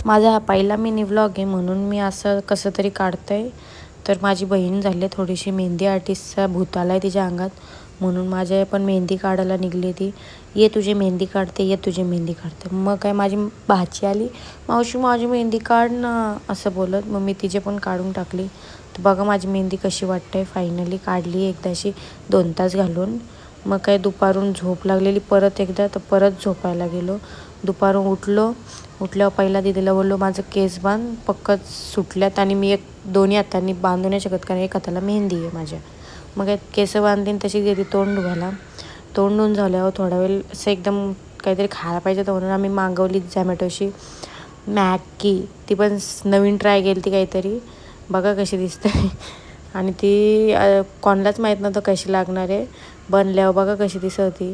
माझा हा पहिला मिनी व्लॉग आहे म्हणून मी असं कसं तरी काढतंय. तर माझी बहीण झाली थोडीशी मेहंदी आर्टिस्टचा भूत आला आहे तिच्या अंगात, म्हणून माझ्या पण मेहंदी काढायला निघली ती. ये तुझी मेहंदी काढते, ये तुझी मेहंदी काढते. मग काय माझी भाची आली, मावशी माझी मेहंदी काढ ना असं बोलत. मग मी तिचे पण काढून टाकली. तर बघा माझी मेहंदी कशी वाटते. फायनली काढली एकदाशी 2 तास घालून. मग काय दुपारून झोप लागलेली परत एकदा, तर परत झोपायला गेलो. दुपारून उठल्यावर पहिला दीदीला बोललो माझं केस बांध, पक्कच सुटल्यात आणि मी दोन्ही हातांनी बांधू नाही शकत कारण एक हाताला मेहंदी आहे माझ्या. मग केस बांधीन तशी गेली तोंड धुवायला. तोंड धुवून झाल्यावर थोडा वेळ असं एकदम काहीतरी खायला पाहिजे तर म्हणून आम्ही मागवली झॅमॅटोशी मॅगी. ती पण नवीन ट्राय केली ती काहीतरी, बघा कशी दिसते. आणि ती कोणालाच माहीत नव्हतं कशी लागणार आहे. बनल्यावर बघा कशी दिसत होती.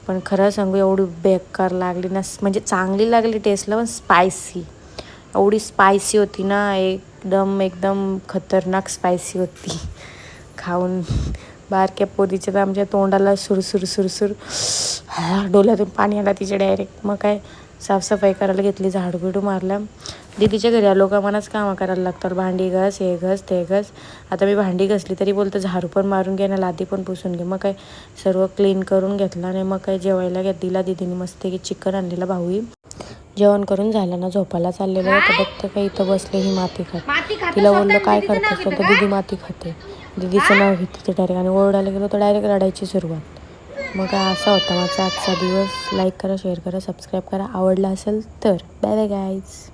पण खरं सांगू एवढी बेकार लागली ना, म्हणजे चांगली लागली टेस्टला पण स्पायसी, एवढी स्पायसी होती ना, एकदम खतरनाक स्पायसी होती. खाऊन बारक्या पोरीच्या तर आमच्या तोंडाला सुरसुर डोळ्यातून पाणी आला तिच्या डायरेक्ट. मग काय साफसफाई करायला घेतली, झाडू बिडू मारला. दीदीच्या घरी आलो का मलाच कामं करायला लागतात, भांडी घास, हे घास ते घास. आता मी भांडी घासली तरी बोलतं झाडू पण मारून घे ना, लादी पण पुसून घे. मग काय सर्व क्लीन करून घेतला आणि मग काय जेवायला दिला दीदीने मस्त की चिकन आणलेला भाऊही. जेवण करून झालं ना, झोपायला चाललेलं आहे. तर बघतं का इथं बसले ही माती खात. तिला बोललो काय करतेस, तर दीदी माती खाते. दीदीचं नाव घेते ते डायरेक्ट आणि ओरडायला गेलो तर डायरेक्ट रडायची सुरुवात. मग काय असा होता माझा आजचा दिवस. लाईक करा, शेअर करा, सबस्क्राईब करा आवडला असेल तर. Bye bye guys.